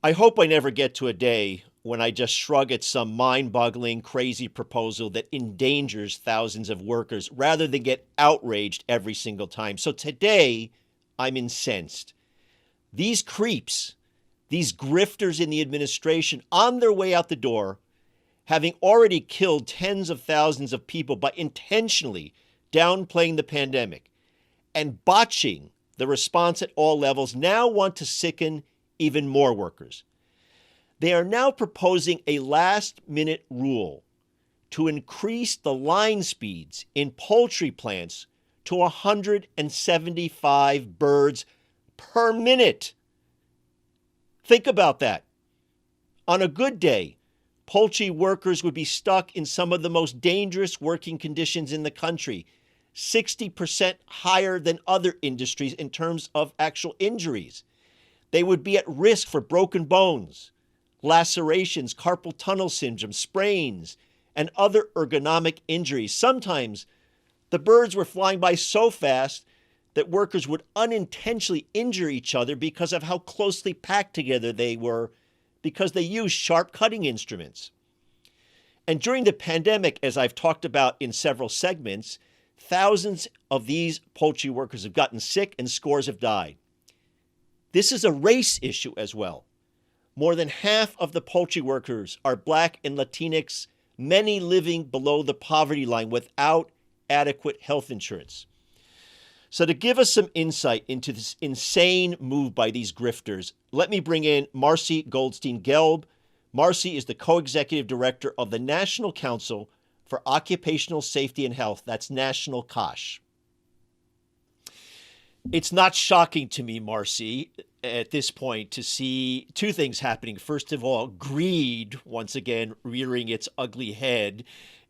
I hope I never get to a day when I just shrug at some mind-boggling, crazy proposal that endangers thousands of workers rather than get outraged every single time. So today, I'm incensed. These creeps, these grifters in the administration on their way out the door, having already killed tens of thousands of people by intentionally downplaying the pandemic and botching the response at all levels, now want to sicken even more workers. They are now proposing a last minute rule to increase the line speeds in poultry plants to 175 birds per minute. Think about that. On a good day, poultry workers would be stuck in some of the most dangerous working conditions in the country, 60% higher than other industries in terms of actual injuries. They would be at risk for broken bones, lacerations, carpal tunnel syndrome, sprains, and other ergonomic injuries. Sometimes the birds were flying by so fast that workers would unintentionally injure each other because of how closely packed together they were, because they used sharp cutting instruments. And during the pandemic, as I've talked about in several segments, thousands of these poultry workers have gotten sick and scores have died. This is a race issue as well. More than half of the poultry workers are Black and Latinx, many living below the poverty line without adequate health insurance. So to give us some insight into this insane move by these grifters, let me bring in Marcy Goldstein-Gelb. Marcy is the co-executive director of the National Council for Occupational Safety and Health. That's National COSH. It's not shocking to me, Marcy, at this point to see two things happening. First of all, greed once again rearing its ugly head.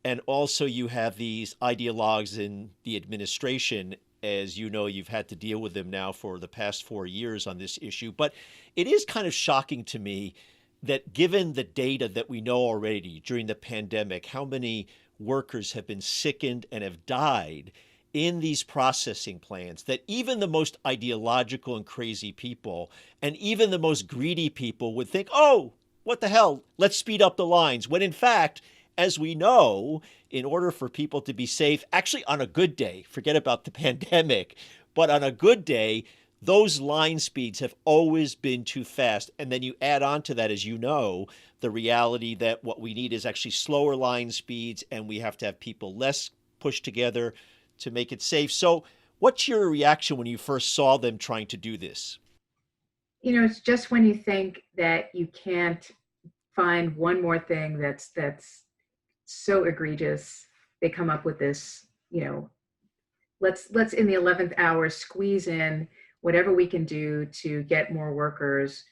And also you have these ideologues in the administration. As you know, you've had to deal with them now for the past 4 years on this issue. But it is kind of shocking to me that given the data that we know already during the pandemic, how many workers have been sickened and have died in these processing plants, that even the most ideological and crazy people and even the most greedy people would think, oh, what the hell, let's speed up the lines. When in fact, as we know, in order for people to be safe, actually on a good day, forget about the pandemic, but on a good day, those line speeds have always been too fast. And then you add on to that, as you know, the reality that what we need is actually slower line speeds and we have to have people less pushed together to make it safe. So what's your reaction when you first saw them trying to do this? It's just when you think that you can't find one more thing that's so egregious, they come up with this, let's in the 11th hour squeeze in whatever we can do to get more workers,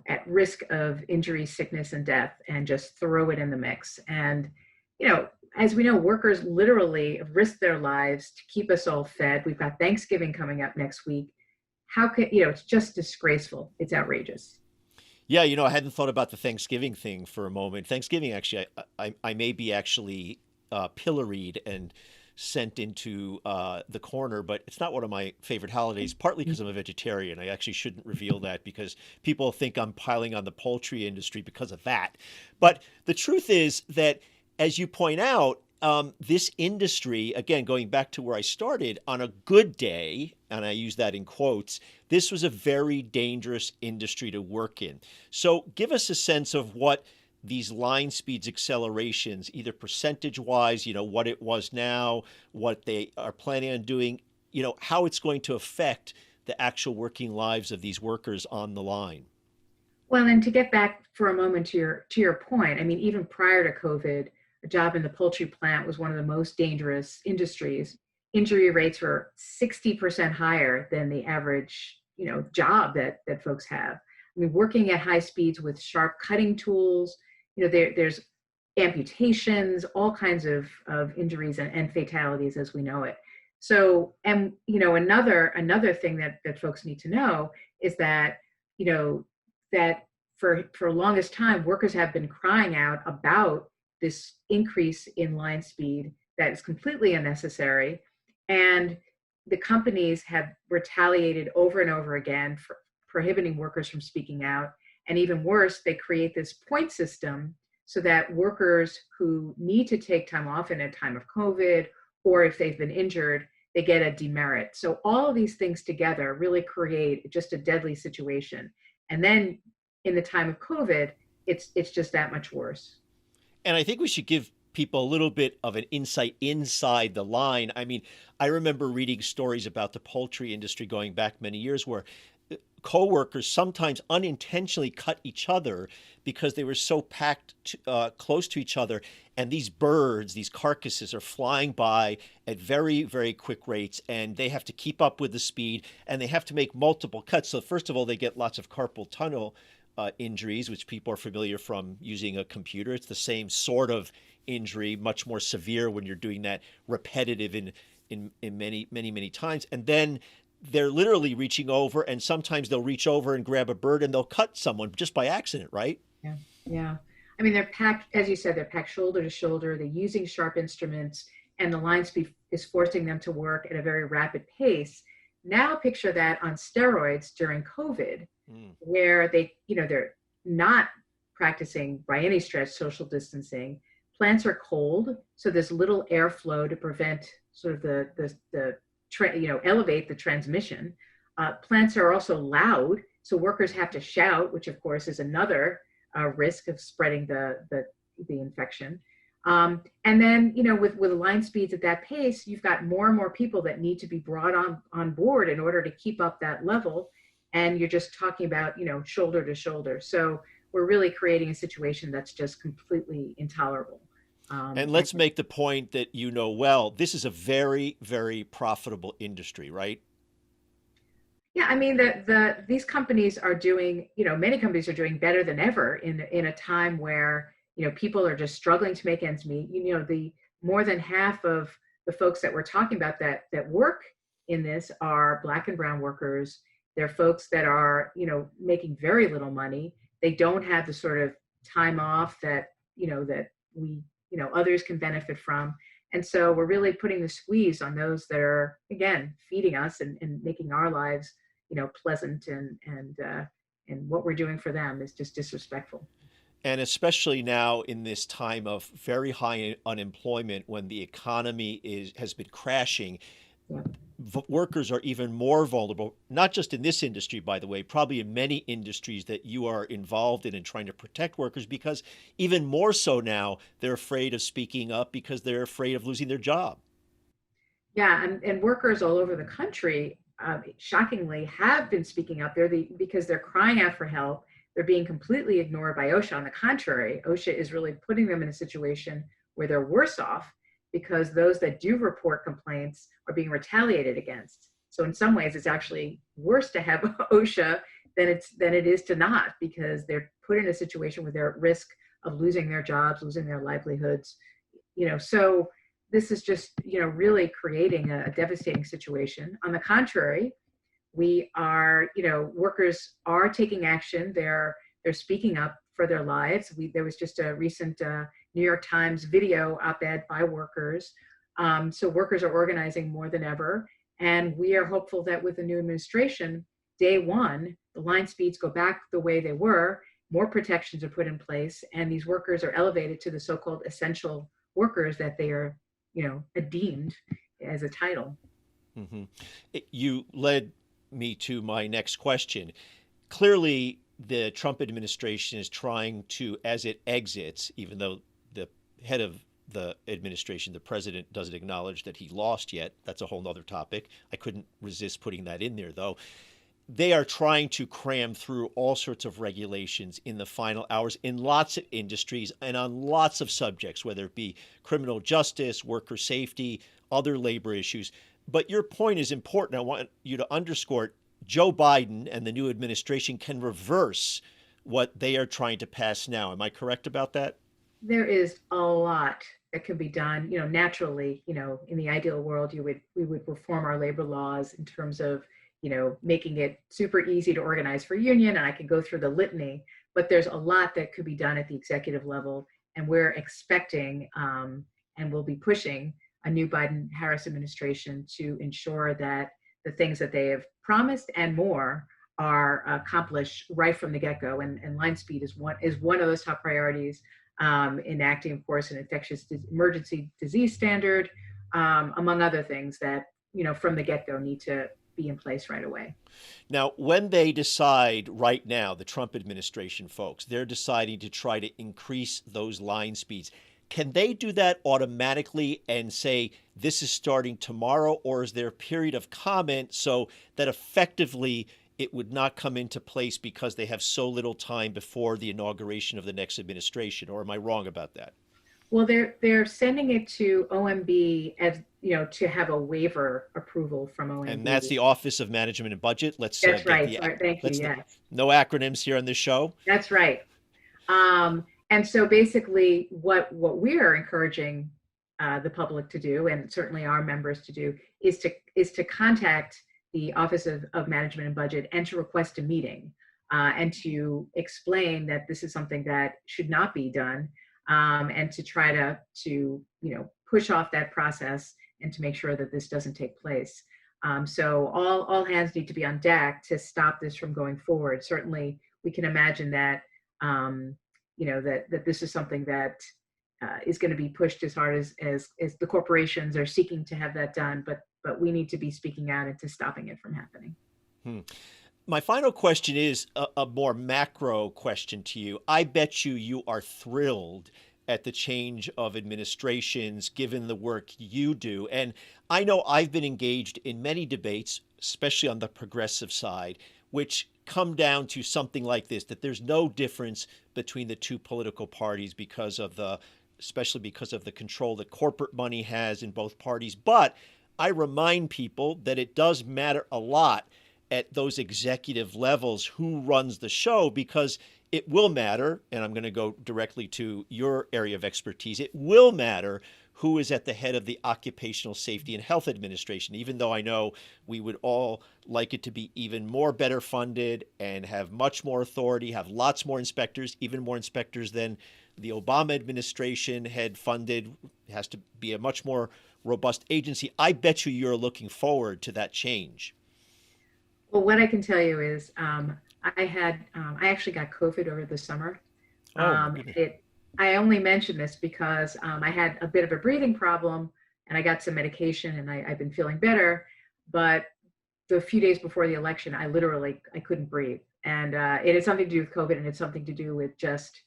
at risk of injury, sickness, and death, and just throw it in the mix. And, as we know, workers literally risk their lives to keep us all fed. We've got Thanksgiving coming up next week. How could, it's just disgraceful. It's outrageous. Yeah, I hadn't thought about the Thanksgiving thing for a moment. Thanksgiving, actually, I may be actually pilloried and sent into the corner, but it's not one of my favorite holidays, partly because I'm a vegetarian. I actually shouldn't reveal that because people think I'm piling on the poultry industry because of that. But the truth is that, as you point out, this industry, again, going back to where I started, on a good day, and I use that in quotes, this was a very dangerous industry to work in. So give us a sense of what these line speeds accelerations, either percentage wise, what it was now, what they are planning on doing, how it's going to affect the actual working lives of these workers on the line. Well, and to get back for a moment to your point, I mean, even prior to COVID, a job in the poultry plant was one of the most dangerous industries. Injury rates were 60% higher than the average, job that folks have. I mean, working at high speeds with sharp cutting tools, there's amputations, all kinds of injuries and fatalities as we know it. So, and another thing that folks need to know is that, you know, that for longest time, workers have been crying out about this increase in line speed that is completely unnecessary. And the companies have retaliated over and over again for prohibiting workers from speaking out. And even worse, they create this point system so that workers who need to take time off in a time of COVID, or if they've been injured, they get a demerit. So all of these things together really create just a deadly situation. And then in the time of COVID, it's just that much worse. And I think we should give people a little bit of an insight inside the line. I mean, I remember reading stories about the poultry industry going back many years where coworkers sometimes unintentionally cut each other because they were so close to each other. And these birds, these carcasses are flying by at very, very quick rates, and they have to keep up with the speed, and they have to make multiple cuts. So first of all, they get lots of carpal tunnel injuries, which people are familiar from using a computer. It's the same sort of injury, much more severe when you're doing that repetitive in many times. And then they're literally reaching over, and sometimes they'll reach over and grab a bird and they'll cut someone just by accident, right? Yeah. Yeah. I mean, they're packed, as you said, they're packed shoulder to shoulder. They're using sharp instruments, and the line speed is forcing them to work at a very rapid pace. Now picture that on steroids during COVID, where they're not practicing by any stretch social distancing. Plants are cold, so there's little airflow to prevent sort of elevate the transmission. Plants are also loud, so workers have to shout, which of course is another risk of spreading the infection. And then, with line speeds at that pace, you've got more and more people that need to be brought on board in order to keep up that level. And you're just talking about, shoulder to shoulder. So we're really creating a situation that's just completely intolerable. And let's make the point that well, this is a very, very profitable industry, right? Yeah, I mean these companies are doing, many companies are doing better than ever in a time where, people are just struggling to make ends meet. The more than half of the folks that we're talking about that work in this are Black and brown workers. They're folks that are, making very little money. They don't have the sort of time off that we, others can benefit from. And so we're really putting the squeeze on those that are, again, feeding us and making our lives, pleasant, and what we're doing for them is just disrespectful. And especially now in this time of very high unemployment, when the economy has been crashing, Yeah. workers are even more vulnerable, not just in this industry, by the way, probably in many industries that you are involved in and trying to protect workers, because even more so now, they're afraid of speaking up because they're afraid of losing their job. Yeah, and workers all over the country, shockingly, have been speaking up. Because they're crying out for help. They're being completely ignored by OSHA. On the contrary, OSHA is really putting them in a situation where they're worse off because those that do report complaints are being retaliated against. So in some ways, it's actually worse to have OSHA than it is to not, because they're put in a situation where they're at risk of losing their jobs, losing their livelihoods. So this is just really creating a devastating situation. On the contrary, we are workers are taking action. They're speaking up for their lives. There was just a recent New York Times video op-ed by workers. So workers are organizing more than ever, and we are hopeful that with the new administration, day one, the line speeds go back the way they were. More protections are put in place, and these workers are elevated to the so-called essential workers that they are deemed as a title. Mm-hmm. You led me to my next question. Clearly, the Trump administration is trying to, as it exits, even though the head of the administration, the president, doesn't acknowledge that he lost yet. That's a whole nother topic. I couldn't resist putting that in there, though. They are trying to cram through all sorts of regulations in the final hours in lots of industries and on lots of subjects, whether it be criminal justice, worker safety, other labor issues. But your point is important. I want you to underscore it. Joe Biden and the new administration can reverse what they are trying to pass now. Am I correct about that? There is a lot that can be done. Naturally, in the ideal world, we would reform our labor laws in terms of making it super easy to organize for union, and I could go through the litany, but there's a lot that could be done at the executive level, and we're expecting and we'll be pushing a new Biden-Harris administration to ensure that the things that they have promised and more are accomplished right from the get-go. And line speed is one of those top priorities, enacting, of course, an emergency disease standard, among other things that, from the get-go need to be in place right away. Now, when they decide right now, the Trump administration folks, they're deciding to try to increase those line speeds. Can they do that automatically and say this is starting tomorrow, or is there a period of comment so that effectively it would not come into place because they have so little time before the inauguration of the next administration? Or am I wrong about that? Well, they're sending it to OMB as, to have a waiver approval from And that's OMB. the Office of Management and Budget. Let's That's get right. the Sorry, thank you. let's Yes, no acronyms here on this show. that's right. And so basically, what we're encouraging the public to do, and certainly our members to do, is to contact the Office of Management and Budget and to request a meeting, and to explain that this is something that should not be done, and to try to push off that process and to make sure that this doesn't take place. So all hands need to be on deck to stop this from going forward. Certainly, we can imagine that. That this is something that is going to be pushed as hard as the corporations are seeking to have that done, but we need to be speaking out into stopping it from happening. Hmm. My final question is a more macro question to you. I bet you are thrilled at the change of administrations given the work you do. And I know I've been engaged in many debates, especially on the progressive side, which come down to something like this, that there's no difference between the two political parties especially because of the control that corporate money has in both parties. But I remind people that it does matter a lot at those executive levels who runs the show, because it will matter, and I'm going to go directly to your area of expertise, it will matter who is at the head of the Occupational Safety and Health Administration, even though I know we would all like it to be even more better funded and have much more authority, have lots more inspectors, even more inspectors than the Obama administration had funded. It has to be a much more robust agency. I bet you're looking forward to that change. Well, what I can tell you is, I actually got COVID over the summer. Oh my goodness. I only mention this because I had a bit of a breathing problem and I got some medication and I've been feeling better. But the few days before the election, I couldn't breathe. And it had something to do with COVID, and it's something to do with just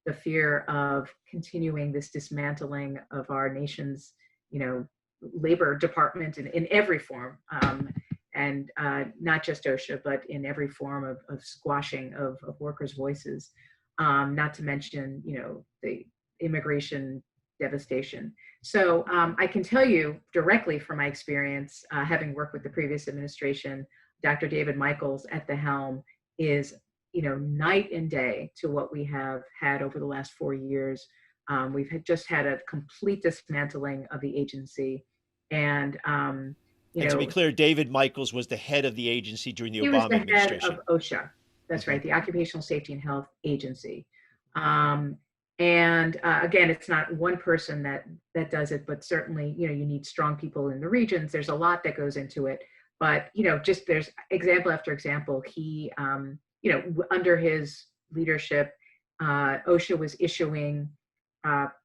the fear of continuing this dismantling of our nation's, labor department in every form. And not just OSHA, but in every form of squashing of workers' voices, not to mention, the immigration devastation. So I can tell you directly from my experience, having worked with the previous administration, Dr. David Michaels at the helm is, night and day to what we have had over the last 4 years. Just had a complete dismantling of the agency. And And to be clear, David Michaels was the head of the agency during the he was Obama the head of administration. OSHA. That's Mm-hmm. right, the Occupational Safety and Health Agency. Um, and again, it's not one person that does it, but certainly, you need strong people in the regions. There's a lot that goes into it, but just there's example after example. He, under his leadership, OSHA was issuing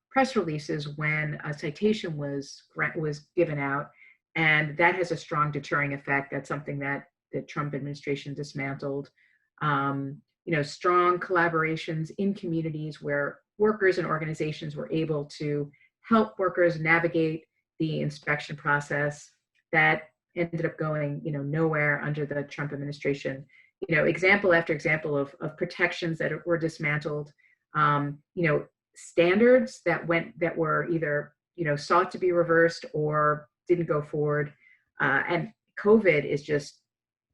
press releases when a citation was given out, and that has a strong deterring effect. That's something that the Trump administration dismantled. Strong collaborations in communities where workers and organizations were able to help workers navigate the inspection process, that ended up going, nowhere under the Trump administration. Example after example of protections that were dismantled. Standards that were either, sought to be reversed or didn't go forward. And COVID is just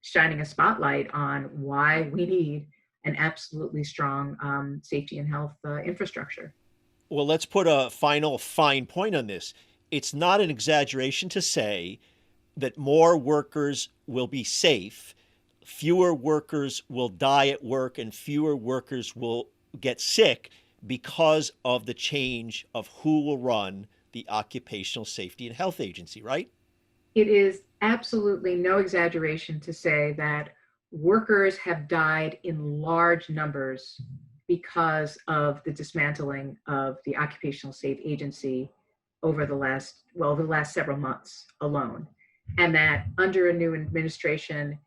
shining a spotlight on why we need an absolutely strong safety and health infrastructure. Well, let's put a final fine point on this. It's not an exaggeration to say that more workers will be safe, fewer workers will die at work, and fewer workers will get sick because of the change of who will run the Occupational Safety and Health Agency, right? It is absolutely no exaggeration to say that workers have died in large numbers because of the dismantling of the Occupational Safety Agency over the last several months alone. And that under a new administration,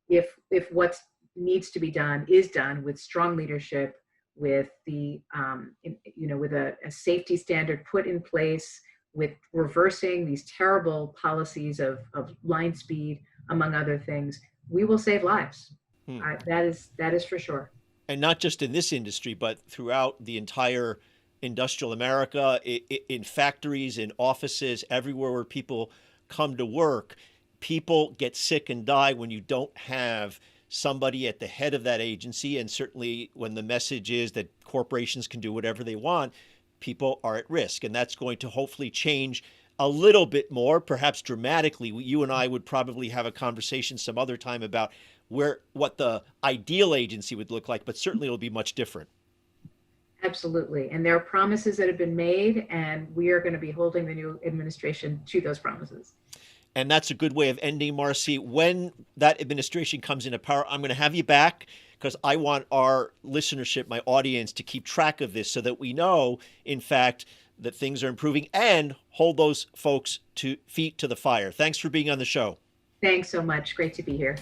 if what needs to be done is done with strong leadership, with with a safety standard put in place, with reversing these terrible policies of line speed, among other things, we will save lives. Hmm. That is for sure. And not just in this industry, but throughout the entire industrial America, in factories, in offices, everywhere where people come to work, people get sick and die when you don't have somebody at the head of that agency. And certainly when the message is that corporations can do whatever they want, people are at risk. And that's going to hopefully change a little bit more, perhaps dramatically. You and I would probably have a conversation some other time about what the ideal agency would look like, but certainly it'll be much different. Absolutely. And there are promises that have been made, and we are going to be holding the new administration to those promises. And that's a good way of ending, Marcy. When that administration comes into power, I'm going to have you back because I want our listenership, my audience, to keep track of this so that we know, in fact, that things are improving and hold those folks to feet to the fire. Thanks for being on the show. Thanks so much. Great to be here.